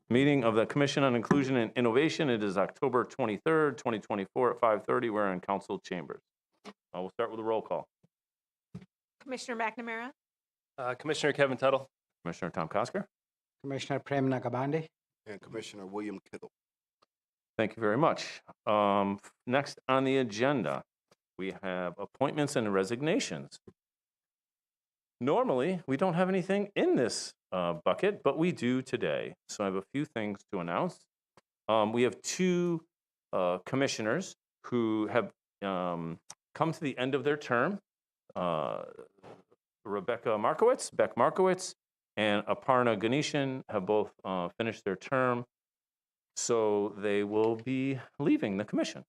Meeting of the Commission on Inclusion and Innovation. It is October 23rd, 2024 at 5:30. We're in council chambers. We'll start with a roll call. Commissioner McNamara, Commissioner Kevin Tuttle. Commissioner Tom Kosker. Commissioner Prem Nagabandi. And Commissioner William Kittle. Thank you very much. Next on the agenda, we have appointments and resignations. Normally, we don't have anything in this bucket, but we do today. So I have a few things to announce. We have two commissioners who have come to the end of their term. Beck Markowitz, and Aparna Ganeshan have both finished their term. So they will be leaving the commission.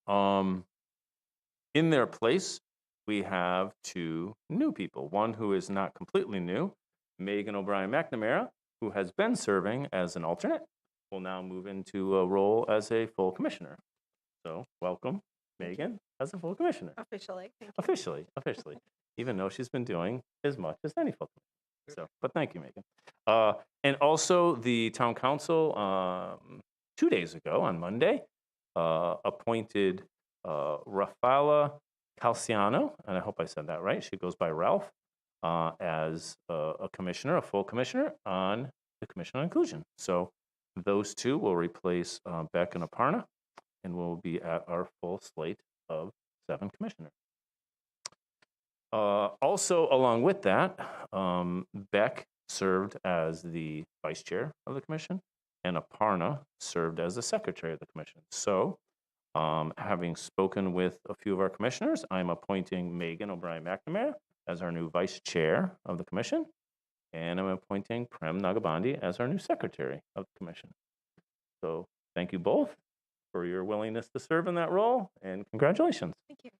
In their place, we have two new people. One who is not completely new, Megan O'Brien McNamara, who has been serving as an alternate, will now move into a role as a full commissioner. So welcome, Megan, as a full commissioner. officially. Thank you. Officially, even though she's been doing as much as any full commissioner. So, but thank you, Megan. And also the town council, 2 days ago on Monday, appointed Rafaela Calciano, and I hope I said that right. She goes by Ralph, as a commissioner, a full commissioner on the Commission on Inclusion. So those two will replace Beck and Aparna, and will be at our full slate of 7 commissioners. Also, along with that, Beck served as the vice chair of the commission, and Aparna served as the secretary of the commission. So, having spoken with a few of our commissioners, I'm appointing Megan O'Brien McNamara as our new vice chair of the commission, and I'm appointing Prem Nagabandi as our new secretary of the commission. So, thank you both for your willingness to serve in that role, and congratulations. Thank you.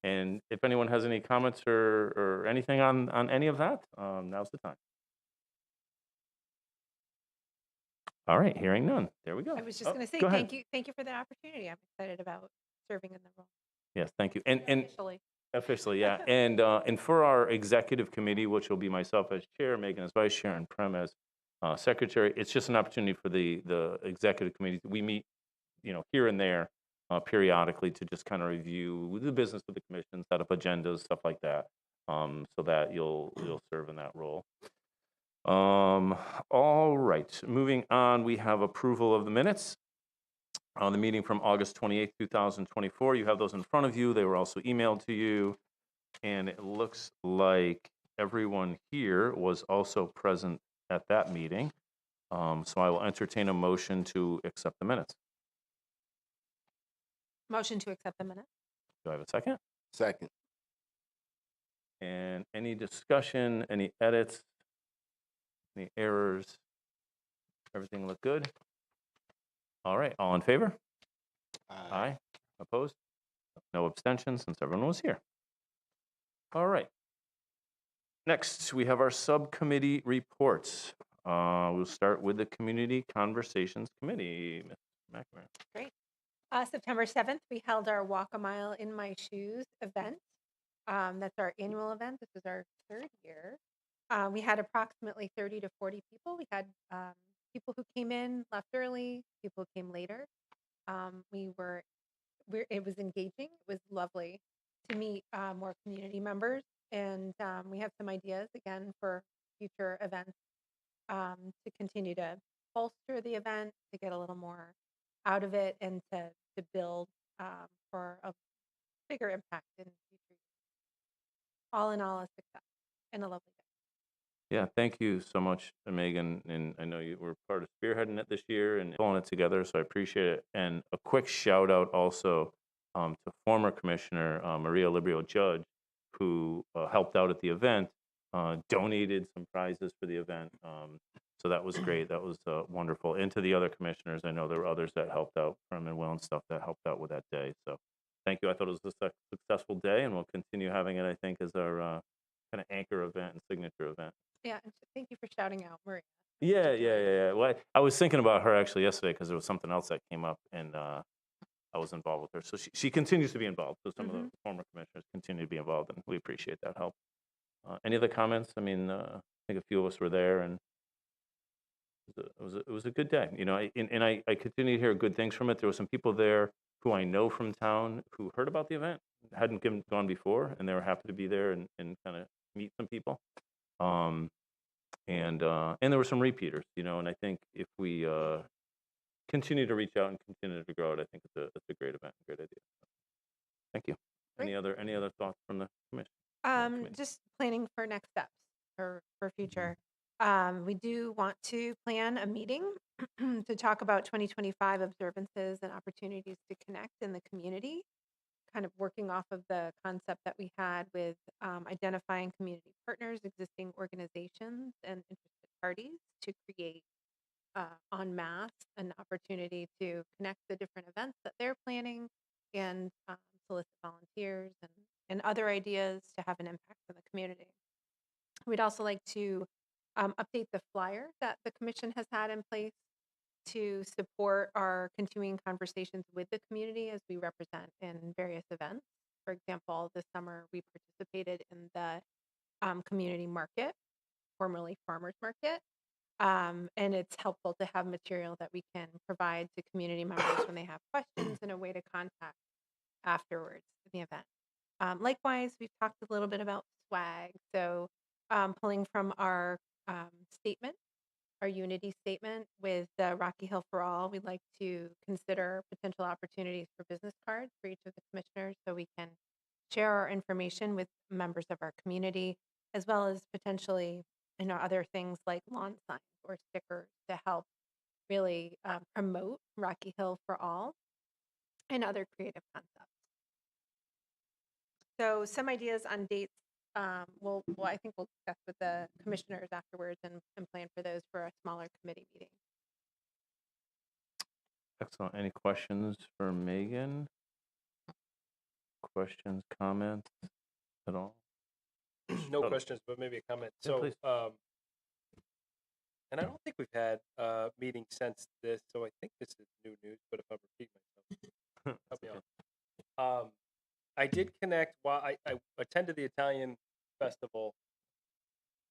And if anyone has any comments or anything on any of that, now's the time. All right, hearing none. There we go. I was just going to say go ahead. thank you for the opportunity. I'm excited about serving in the role. Yes, thank you. And Officially. officially, yeah. And for our executive committee, which will be myself as chair, Megan as vice chair, and Prem as secretary, it's just an opportunity for the executive committee. We meet, here and there periodically to just kind of review the business of the commission, set up agendas, stuff like that, so that you'll serve in that role. All right, moving on, we have approval of the minutes on the meeting from August 28th, 2024. You have those in front of you. They were also emailed to you, and it looks like everyone here was also present at that meeting. So I will entertain a motion to accept the minutes. Motion to accept the minutes. Do I have a second? Second. And any discussion, any edits, any errors? Everything look good? All right, all in favor? Aye. Opposed? No abstentions since everyone was here. All right. Next, we have our subcommittee reports. We'll start with the Community Conversations Committee. Ms. McNamara. Great. September 7th, we held our Walk a Mile in My Shoes event. That's our annual event. This is our 3rd year. We had approximately 30 to 40 people. We had people who came in, left early, people who came later. It was engaging. It was lovely to meet more community members. And we have some ideas, again, for future events to continue to bolster the event, to get a little more out of it, and to build for a bigger impact in the future. All in all, a success and a lovely day. Yeah, thank you so much, Megan. And I know you were part of spearheading it this year and pulling it together, so I appreciate it. And a quick shout out also to former Commissioner Maria Librio Judge, who helped out at the event, donated some prizes for the event. So that was great. That was wonderful. And to the other commissioners, I know there were others that helped out, Prem and Will and stuff, that helped out with that day. So thank you. I thought it was a successful day, and we'll continue having it, I think, as our kind of anchor event and signature event. Yeah, and thank you for shouting out Maria. Yeah. Well, I was thinking about her actually yesterday because there was something else that came up, and I was involved with her. So she continues to be involved. So some of the former commissioners continue to be involved, and we appreciate that help. Any other comments? I mean, think a few of us were there, and it was a good day. I continue to hear good things from it. There were some people there who I know from town who heard about the event, hadn't gone before, and they were happy to be there and kind of meet some people. And there were some repeaters, and I think if we continue to reach out and continue to grow it, I think it's a great event, great idea. Thank you. Great. Any other thoughts from the commission? committee. Just planning for next steps for future. We do want to plan a meeting to talk about 2025 observances and opportunities to connect in the community, kind of working off of the concept that we had with identifying community partners, existing organizations, and interested parties to create en masse an opportunity to connect the different events that they're planning and solicit volunteers and other ideas to have an impact on the community. We'd also like to update the flyer that the commission has had in place to support our continuing conversations with the community as we represent in various events. For example, this summer we participated in the community market, formerly farmers market. And it's helpful to have material that we can provide to community members when they have questions and a way to contact afterwards in the event. Likewise, we've talked a little bit about swag. So pulling from our statement, our unity statement with the Rocky Hill for All, we'd like to consider potential opportunities for business cards for each of the commissioners so we can share our information with members of our community, as well as potentially other things like lawn signs or stickers to help really promote Rocky Hill for All and other creative concepts. So some ideas on dates. I think we'll discuss with the commissioners afterwards and plan for those for a smaller committee meeting. Excellent. Any questions for Megan? Questions, comments at all? No Oh. questions, but maybe a comment. Yeah, So, please. and I don't think we've had a meeting since this, so I think this is new news, but if I'm repeating myself, help me out. I did connect while I attended the Italian festival.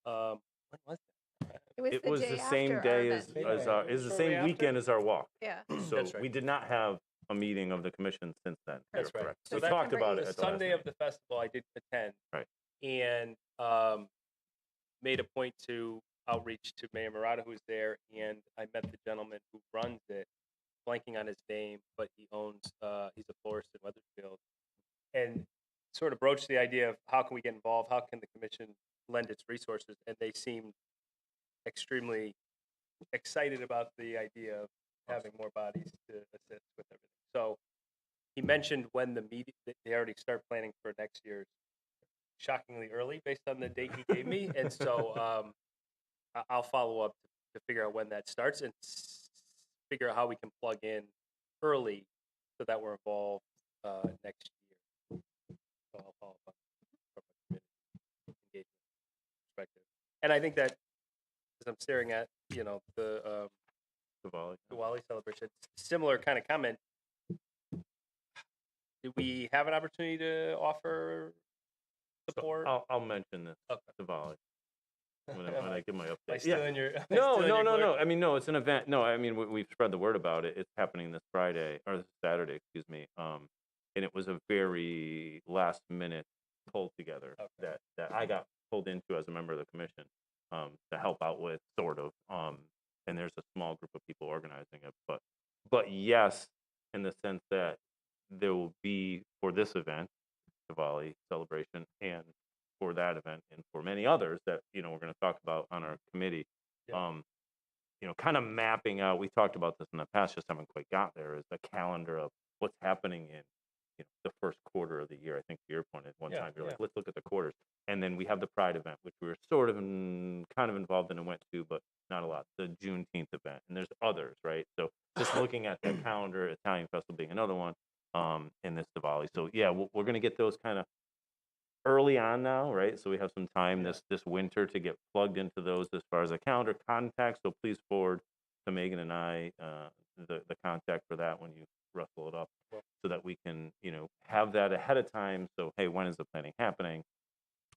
When was that? It the was day the same after our day event. as our, is the Shortly same after? weekend as our walk. Yeah. So That's right. we did not have a meeting of the commission since then. You're That's right. correct. So We that- talked about September it The at the last Sunday meeting. of the festival, I did attend. Right. And made a point to outreach to Mayor Murata, who was there, and I met the gentleman who runs it, blanking on his name, but he owns, he's a florist in Weathersfield, and sort of broached the idea of how can we get involved, how can the commission lend its resources, and they seemed extremely excited about the idea of having more bodies to assist with everything. So he mentioned when the meeting, they already start planning for next year's, shockingly early based on the date he gave me, and so I'll follow up to figure out when that starts and figure out how we can plug in early so that we're involved next year. So I'll follow up from a community engagement perspective. And I think that as I'm staring at, the Diwali. Diwali celebration, similar kind of comment. Do we have an opportunity to offer So support? I'll mention this Okay. Diwali when I give my Am I update. still in your? am I No, still in no, your no, glory? no. I mean, no, it's an event. No, I mean, we've spread the word about it. It's happening this Friday or this Saturday, excuse me. And it was a very last minute pull together Okay. that I got pulled into as a member of the commission to help out with, sort of. And there's a small group of people organizing it, but yes, in the sense that there will be for this event, Diwali celebration, and for that event, and for many others that we're going to talk about on our committee. Yeah. Kind of mapping out. We talked about this in the past, just haven't quite got there. Is the calendar of what's happening in the first quarter of the year. I think to your point at one Yeah, time, you're yeah. like, let's look at the quarters, and then we have the Pride event, which we were sort of kind of involved in and went to, but not a lot. The Juneteenth event, and there's others, right? So just looking at that calendar, Italian Festival being another one, and this Diwali. So yeah, we're going to get those kind of early on now, right? So we have some time Yeah. this winter to get plugged into those as far as a calendar contact. So please forward to Megan and I the contact for that when you rustle it up, Cool. so that we can have that ahead of time. So hey, when is the planning happening?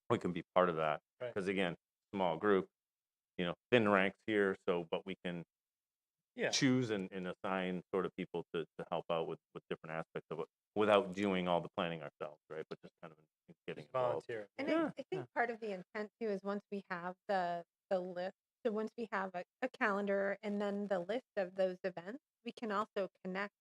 We can be part of that Right. because again, small group. thin ranks here. So, but we can Yeah. choose and assign sort of people to help out with different aspects of it without doing all the planning ourselves, right? But just kind of getting Just involved. volunteer. And Yeah. I think part of the intent too is once we have the list, so once we have a calendar and then the list of those events, we can also connect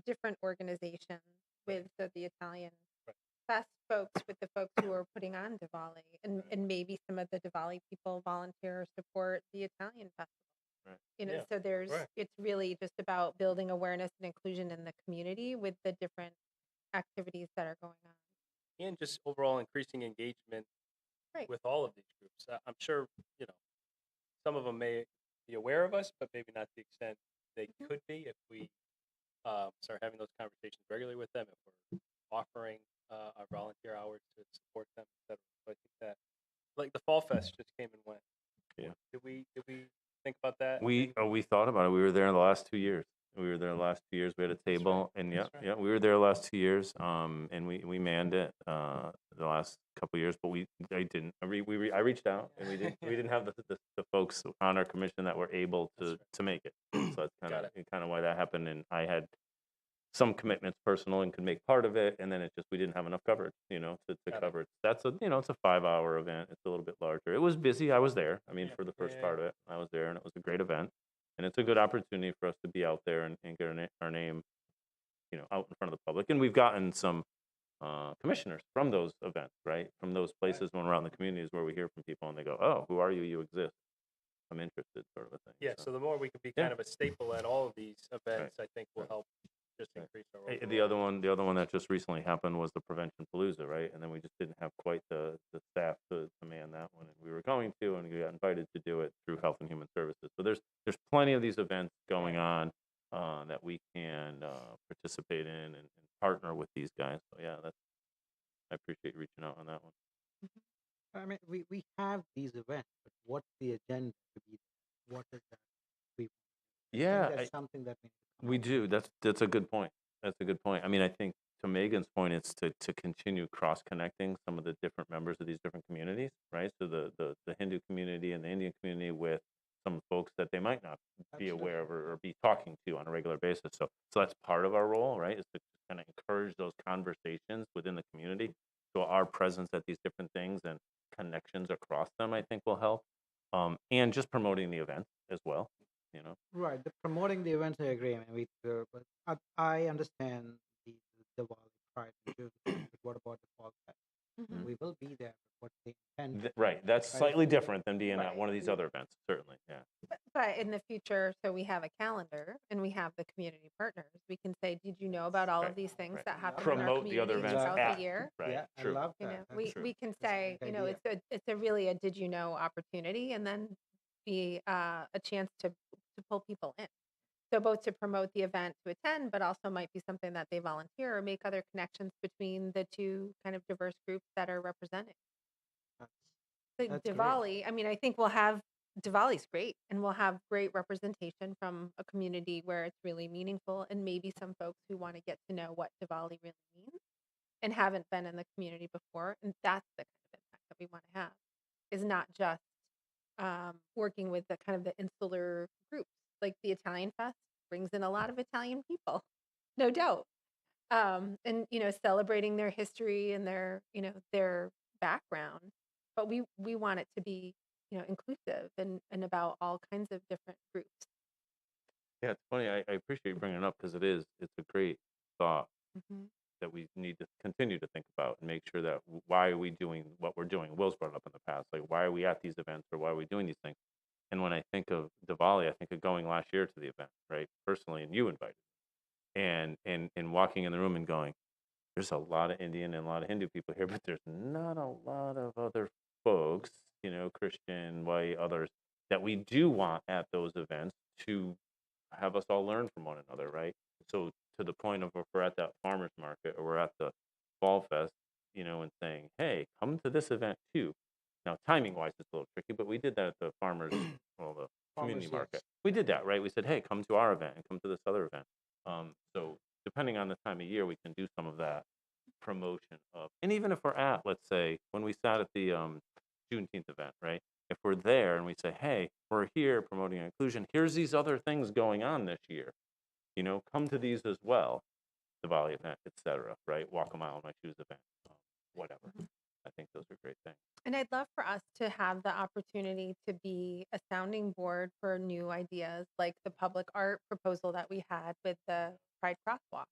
different organizations with the Italian Right. Fest folks, with the folks who are putting on Diwali, and maybe some of the Diwali people volunteer or support the Italian festival. Right. Yeah, So there's right. it's really just about building awareness and inclusion in the community with the different activities that are going on. And just overall increasing engagement Right. with all of these groups. I'm sure, some of them may be aware of us, but maybe not to the extent they Mhm. could be if we start having those conversations regularly with them, if we're offering our volunteer hours to support them, etc. So I think that, like, the Fall Fest just came and went. Yeah. Did we think about that? We thought about it. We were there the last 2 years. We were there the last 2 years. We had a table, and That's right. yeah, we were there the last 2 years. And we manned it the last couple of years, but I didn't. I reached out, and we didn't have the folks on our commission that were able That's to right. to make it. So that's Got it. kind of why that happened. And I had some commitments personal and could make part of it, and then we didn't have enough coverage, to Got it. cover it. That's it's a 5-hour event. It's a little bit larger. It was busy. I was there. I mean, Yeah. for the first Yeah, part of it, I was there, and it was a great event. And it's a good opportunity for us to be out there and get our name, out in front of the public. And we've gotten some commissioners from those events, right? From those places when we're out in the communities where we hear from people and they go, "Oh, who are you? You exist. I'm interested," sort of a thing. Yeah. So the more we can be Yeah. kind of a staple at all of these events, I think will Right. help just Right. increase our The overall. other one that just recently happened was the Prevention Palooza, right? And then we just didn't have quite the staff to man that one, and we were going to, and we got invited to do it through Health and Human Services. So there's plenty of these events going on that we can participate in and partner with these guys. So yeah, I appreciate you reaching out on that one. I mean, we have these events, but what's the agenda to be there? What is that we want to do? I Yeah, think that's something that we need to come we up do. That's a good point. That's a good point. I mean, I think to Megan's point, it's to continue cross connecting some of the different members of these different communities, right? So the Hindu community and the Indian community with some folks that they might not be aware of or be talking to on a regular basis. So that's part of our role, right? Is to kind of encourage those conversations within the community. So our presence at these different things and connections across them, I think, will help. And just promoting the events as well. Right, the promoting the events, I agree. I mean, but I understand the Diwali Pride and June, but what about the Fall Fest? Mhm. We will be there, but what's the intent? Right. That's Right. slightly different than being Right. at one of these other events, certainly. Yeah. But in the future, so we have a calendar and we have the community partners. We can say, did you know about all Right, of these things right. that happen in our Promote the other community events throughout at. the year? Right. Yeah, True. I love You that. know, That's we true. we can that's a say, great idea. it's a really a did you know opportunity, and then be a chance to pull people in. So both to promote the event to attend, but also might be something that they volunteer or make other connections between the two kind of diverse groups that are represented. That's Like that's great. Diwali, I mean, I think we'll have Diwali's great, and we'll have great representation from a community where it's really meaningful, and maybe some folks who want to get to know what Diwali really means and haven't been in the community before. And that's the kind of impact that we want to have, is not just working with the kind of the insular groups. Like the Italian Fest brings in a lot of Italian people, no doubt. And celebrating their history and their background, but we want it to be inclusive and about all kinds of different groups. Yeah, it's funny. I appreciate you bringing it up because it's a great thought Hmm. that we need to continue to think about and make sure that why are we doing what we're doing? Will's brought it up in the past. Like, why are we at these events or why are we doing these things? And when I think of Diwali, I think of going last year to the event, right? Personally, and you invited me. And walking in the room and going, there's a lot of Indian and a lot of Hindu people here, but there's not a lot of other folks, Christian, white, others, that we do want at those events to have us all learn from one another, right? So to the point of if we're at that farmers market or we're at the fall fest, and saying, hey, come to this event too. Now, timing wise, it's a little tricky, but we did that at the farmers, well, the community Farmers, yes. market. We did that, right? We said, hey, come to our event and come to this other event. So depending on the time of year, we can do some of that promotion of, and even if we're at, let's say, when we sat at the Juneteenth event, right? if we're there and we say, hey, we're here promoting inclusion, here's these other things going on this year, come to these as well, the Diwali event, etc., right? Walk a mile in my shoes event, whatever. I think those are great things. And I'd love for us to have the opportunity to be a sounding board for new ideas, like the public art proposal that we had with the Pride Crosswalk.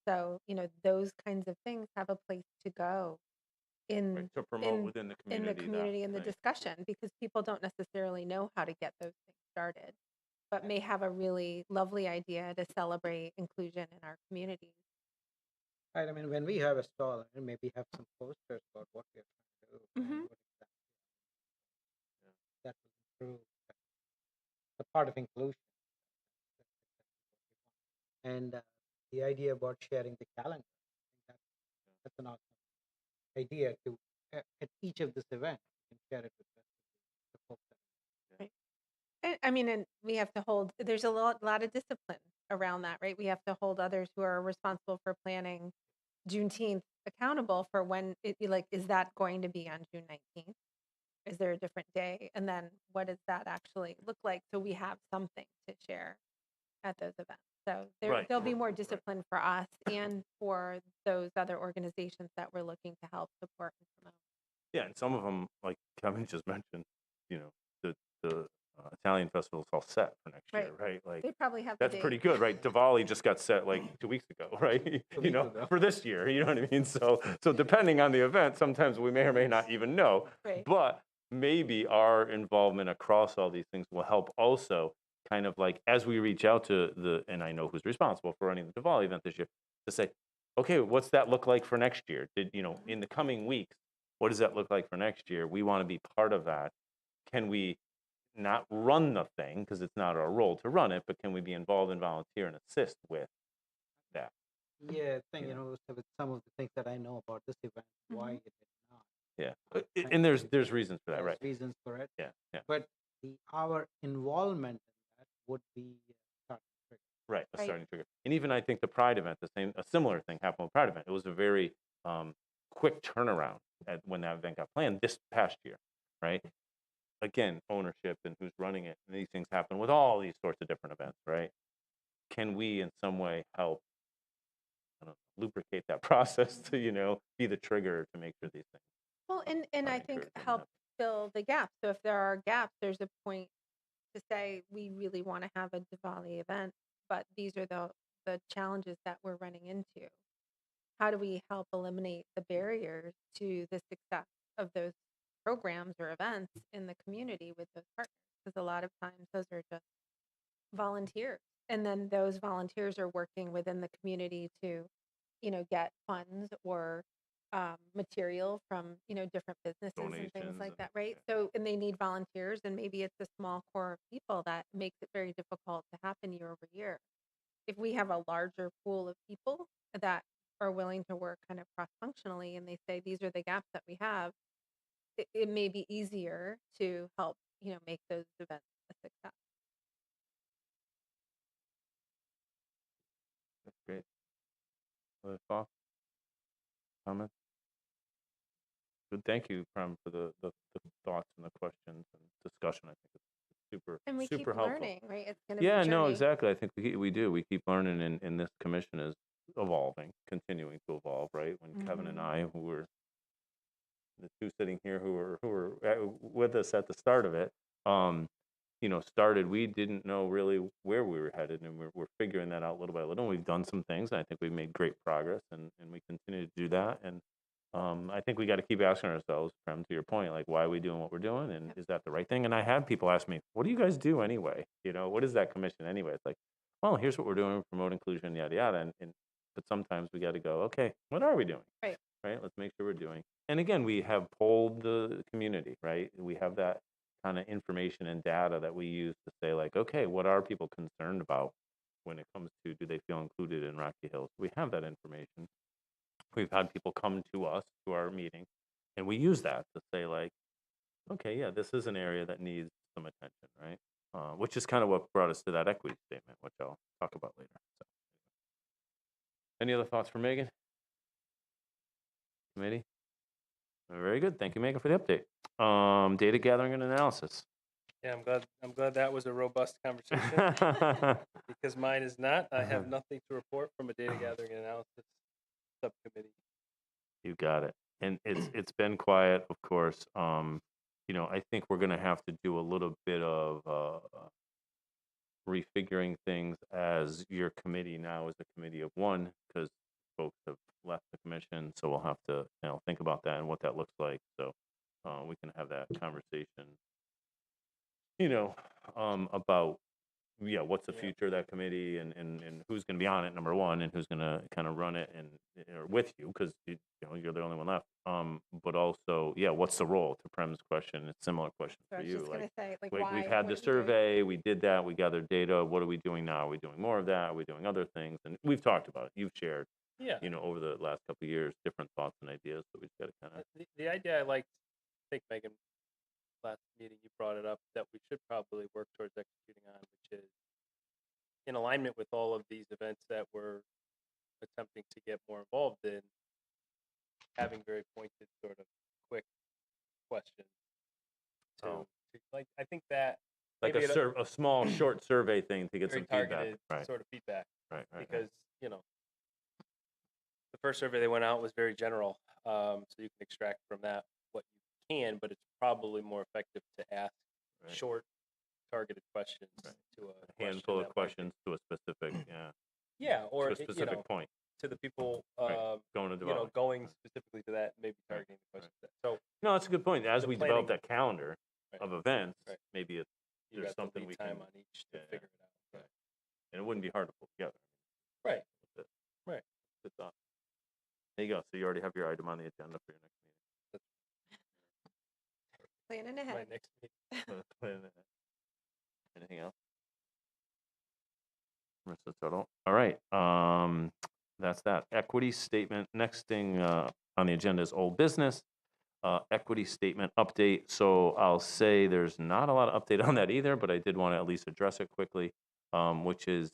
So, those kinds of things have a place to go in Right, to promote in within the in the community. community, in the thing. discussion, because people don't necessarily know how to get those things started, but may have a really lovely idea to celebrate inclusion in our communities. Right. I mean, when we have a stall, and maybe have some posters about what we are trying to do, and Mhm. what exactly that will improve the part of inclusion. That's exactly what we want. And the idea about sharing the calendar, I think that's an awesome idea to at each of this event, you can share it with the folks. Right. I mean, and we have to hold, there's a lot of discipline around that, right? We have to hold others who are responsible for planning Juneteenth accountable for when like, is that going to be on June 19th? Is there a different day? And then what does that actually look like? So we have something to share at those events. So Right, there'll be more right. discipline for us and for those other organizations that we're looking to help support and promote. Yeah, and some of them, like Kevin just mentioned, the Italian festival's all set for next year, right? Like, They probably have the that's pretty date. good, right? Diwali just got set like 2 weeks ago, right? weeks ago. For this year, you know what I mean? So depending on the event, sometimes we may or may not even know, Right. but maybe our involvement across all these things will help also kind of like, as we reach out to and I know who's responsible for running the Diwali event this year, to say, okay, what's that look like for next year? In the coming weeks, what does that look like for next year? We want to be part of that. Can we not run the thing because it's not our role to run it, but can we be involved and volunteer and assist with that? Yeah, thing, Yeah. with some of the things that I know about this event, why Mhm. it did not. Yeah, and there's reasons for that, There's right? reasons for it. Yeah, But our involvement in that would be starting trigger. right. A Right. starting trigger, and even I think the Pride event, a similar thing happened with Pride event. It was a very quick turnaround when that event got planned this past year, right? Again, ownership and who's running it, and these things happen with all these sorts of different events, right? Can we in some way help lubricate that process to be the trigger to make sure these things Well, and are I think encouraged and help happen? fill the gaps. So if there are gaps, there's a point to say we really want to have a Diwali event, but these are the challenges that we're running into. How do we help eliminate the barriers to the success of those programs or events in the community with those partners? Because a lot of times those are just volunteers, and then those volunteers are working within the community to, get funds or material from different businesses and things Donations like and that, right? So, and they need volunteers, and maybe it's a small core of people that makes it very difficult to happen year over year. If we have a larger pool of people that are willing to work kind of cross functionally, and they say these are the gaps that we have, it may be easier to help make those events a success. That's great. Other thoughts, comments? Good. Thank you, Prem, for the thoughts and the questions and discussion. I think it's super And we keep super helpful. learning, right? It's going to be Yeah, a no, journey. exactly. I think we do. We keep learning, and this commission is evolving, continuing to evolve. Right? When Kevin and Mhm. I, who were the two sitting here, who were with us at the start of it, um, started, we didn't know really where we were headed, and we're figuring that out little by little. And we've done some things, and I think we've made great progress, and we continue to do that. And I think we got to keep asking ourselves, Prem, to your point, like, why are we doing what we're doing, and Yep. is that the right thing? And I had people ask me, what do you guys do anyway? What is that commission anyway? It's like, well, here's what we're doing, we promote inclusion, yada yada. But sometimes we got to go, okay, what are we doing? Right. Right. Let's make sure we're doing. And again, we have polled the community, right? We have that kind of information and data that we use to say, like, okay, what are people concerned about when it comes to, do they feel included in Rocky Hills? We have that information. We've had people come to us to our meeting, and we use that to say, like, okay, yeah, this is an area that needs some attention, right? Which is kind of what brought us to that equity statement, which I'll talk about later. So, any other thoughts for Megan? Committee? Very good. Thank you, Megan, for the update. Data gathering and analysis. Yeah, I'm glad that was a robust conversation because mine is not. I have nothing to report from a data gathering and analysis subcommittee. You got it. And it's been quiet, of course. I think we're gonna have to do a little bit of refiguring things as your committee now is a committee of one because folks have left the commission. So we'll have to think about that and what that looks like. So we can have that conversation. About what's the Yeah. future of that committee and who's going to be on it, number one, and who's going to kind of run it and or with you because you're the only one left. But also, what's the role? To Prem's question, it's a similar question So I for was you. just Like, gonna say, like, we've why? had what the are we doing? survey, we did that, we gathered data. What are we doing now? Are we doing more of that? Are we doing other things? And we've talked about it. You've shared, Yeah. over the last couple of years, different thoughts and ideas. So we just got to kind of The idea I liked, I think, Megan, last meeting you brought it up, that we should probably work towards executing on, which is in alignment with all of these events that we're attempting to get more involved in, having very pointed, sort of quick questions to, Oh. like, I think that like maybe a small short survey thing to get very some feedback. targeted Right. sort of feedback, Right. because the first survey they went out was very general, so you can extract from that what you can, but it's probably more effective to ask Right. short, targeted questions Right. to A handful of questions to a specific, or to a specific point. to the people, Going to develop. going specifically to that, maybe targeting the questions. So No, that's a good point. As the we develop planning- that calendar Right. of events, Right. maybe you there's got the something lead we time can, on each to yeah, figure it out. right. And it wouldn't be hard to pull together. Right. That's it. Right. Good thought. There you go. So you already have your item on the agenda for your next Planning My ahead. next meeting. meeting. Anything else? Marissa Tuttle. All right. That's that. Equity statement. Next thing on the agenda is old business. Equity statement update. So I'll say there's not a lot of update on that either, but I did want to at least address it quickly, which is,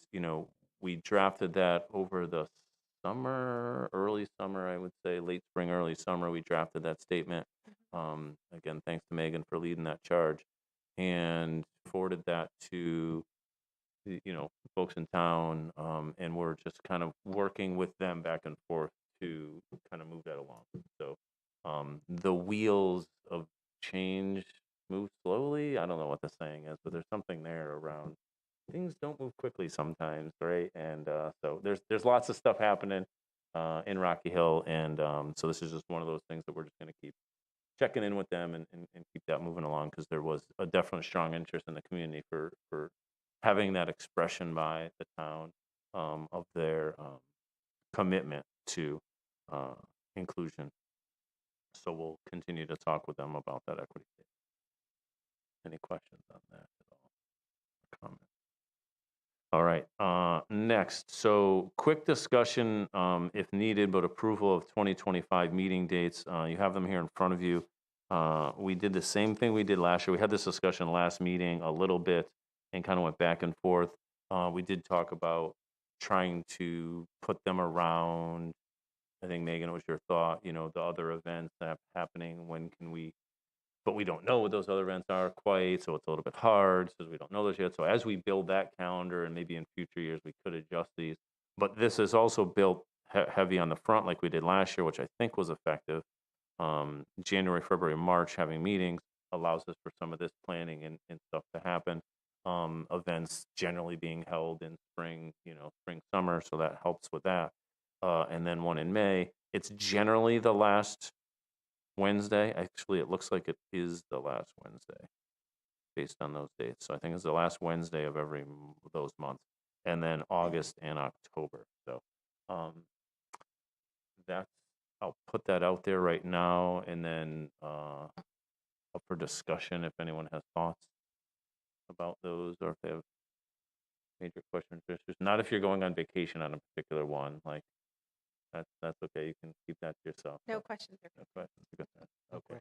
we drafted that over the summer, early summer, I would say, late spring, early summer. We drafted that statement. Again, thanks to Megan for leading that charge, and forwarded that to folks in town, and we're just kind of working with them back and forth to kind of move that along. So the wheels of change move slowly. I don't know what the saying is, but there's something there around things don't move quickly sometimes, right? And so there's lots of stuff happening in Rocky Hill, and so this is just one of those things that we're just going to keep checking in with them and keep that moving along, because there was a definite strong interest in the community for having that expression by the town of their commitment to inclusion. So we'll continue to talk with them about that equity statement. Any questions on that at all? Comments? All right. Next, so quick discussion, if needed, but approval of 2025 meeting dates. You have them here in front of you. We did the same thing we did last year. We had this discussion last meeting a little bit and kind of went back and forth. We did talk about trying to put them around. I think, Megan, it was your thought, the other events that are happening. When can we? But we don't know what those other events are quite, so it's a little bit hard because we don't know those yet. So as we build that calendar, and maybe in future years we could adjust these, but this is also built heavy on the front like we did last year, which I think was effective. January, February, March, having meetings allows us for some of this planning and stuff to happen. Events generally being held in spring, spring, summer, so that helps with that. And then one in May. It's generally the last Wednesday. Actually, it looks like it is the last Wednesday based on those dates. So I think it's the last Wednesday of every those months, and then August and October. So that's, I'll put that out there right now, and then up for discussion if anyone has thoughts about those, or if they have major questions or issues. Not if you're going on vacation on a particular one, like that's okay. You can keep that to yourself. No questions or No questions. Good. Okay. Okay.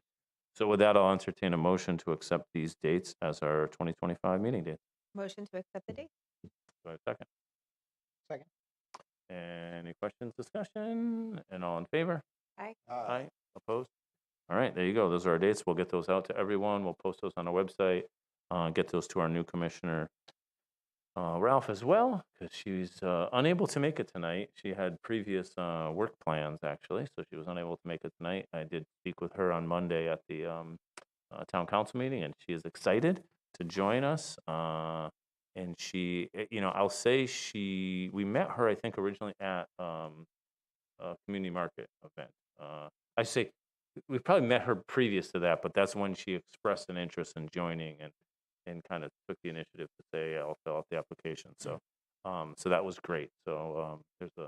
So with that, I'll entertain a motion to accept these dates as our 2025 meeting dates. motion to accept the date. Do I have a second? Second. Any questions, discussion? And all in favor? Aye. Aye. Opposed? All right, there you go. Those are our dates. We'll get those out to everyone. We'll post those on our website. Get those to our new commissioner, Ralph, as well, because she's unable to make it tonight. She had previous work plans, actually, so she was unable to make it tonight. I did speak with her on Monday at the town council meeting, and she is excited to join us. And she, I'll say we met her, I think, originally at a community market event. I say we probably met her previous to that, but that's when she expressed an interest in joining and kind of took the initiative to say, I'll fill out the application. So, so that was great. So there's a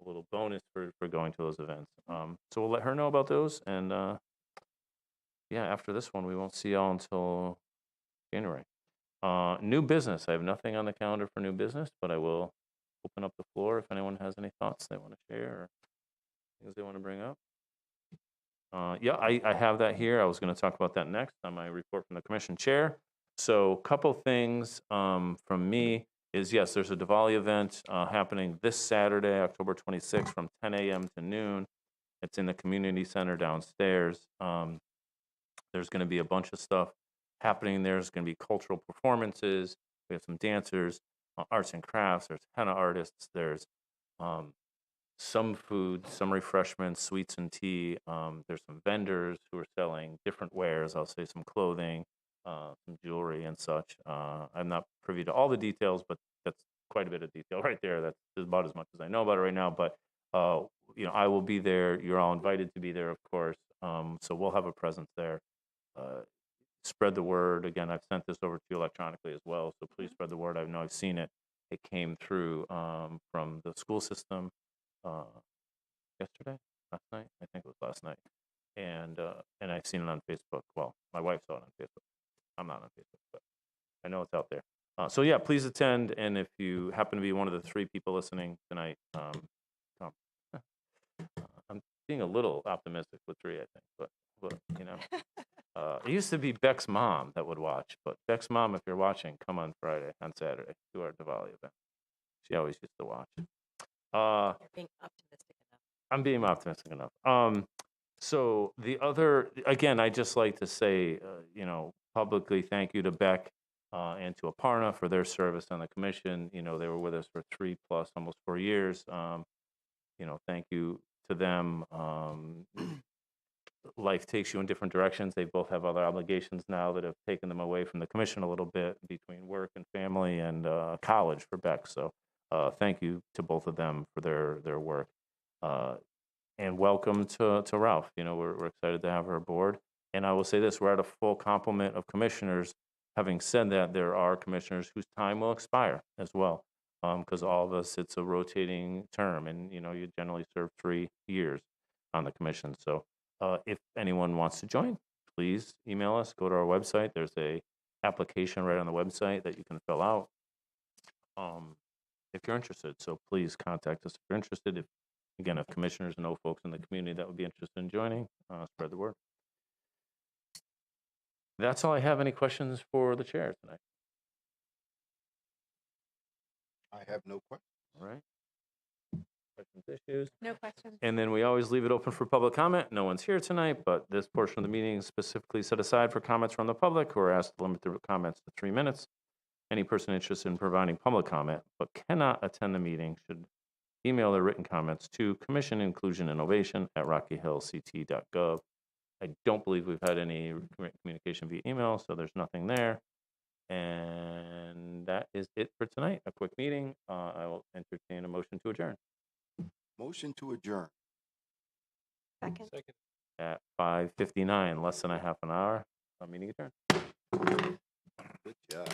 little bonus for going to those events. So we'll let her know about those. And yeah, after this one, we won't see y'all until January. New business. I have nothing on the calendar for new business, but I will open up the floor if anyone has any thoughts they want to share or things they want to bring up. Yeah, I have that here. I was going to talk about that next on my report from the commission chair. So a couple things from me is, yes, there's a Diwali event happening this Saturday, October 26th from 10 a.m. to noon. It's in the community center downstairs. There's going to be a bunch of stuff happening. There's going to be cultural performances. We have some dancers, arts and crafts. There's henna artists. There's some food, some refreshments, sweets and tea. There's some vendors who are selling different wares. I'll say some clothing, some jewelry and such. I'm not privy to all the details, but that's quite a bit of detail right there. That's about as much as I know about it right now. But I will be there. You're all invited to be there, of course. So we'll have a presence there. Spread the word. Again, I've sent this over to you electronically as well. So please spread the word. I know I've seen it. It came through from the school system yesterday, last night. I think it was last night, and I've seen it on Facebook. Well, my wife saw it on Facebook. I'm not on Facebook, but I know it's out there. So yeah, please attend, and if you happen to be one of the 3 people listening tonight, come. I'm being a little optimistic with 3, I think, but it used to be Beck's mom that would watch, but Beck's mom, if you're watching, come on Saturday to our Diwali event. She always used to watch. You're being optimistic enough. I'm being optimistic enough. So the other, again, I just like to say, publicly thank you to Beck and to Aparna for their service on the commission. They were with us for 3+, almost 4 years. Thank you to them. Life takes you in different directions. They both have other obligations now that have taken them away from the commission a little bit between work and family and college for Beck. So thank you to both of them for their work. And welcome to Ralph. We're excited to have her aboard. And I will say this, we're at a full complement of commissioners. Having said that, there are commissioners whose time will expire as well. Because all of us, it's a rotating term, and you generally serve 3 years on the commission. So if anyone wants to join, please email us, go to our website. There's a application right on the website that you can fill out if you're interested. So please contact us if you're interested. If commissioners know folks in the community that would be interested in joining, spread the word. That's all I have. Any questions for the chair tonight? I have no questions. All right. Questions, issues? No questions. And then we always leave it open for public comment. No one's here tonight, but this portion of the meeting is specifically set aside for comments from the public who are asked to limit their comments to 3 minutes. Any person interested in providing public comment but cannot attend the meeting should email their written comments to Commission Inclusion Innovation at rockyhillct.gov. I don't believe we've had any communication via email, so there's nothing there. And that is it for tonight. A quick meeting. I will entertain a motion to adjourn. Motion to adjourn. Second. At 5:59, less than a half an hour. Meeting adjourned. Good job.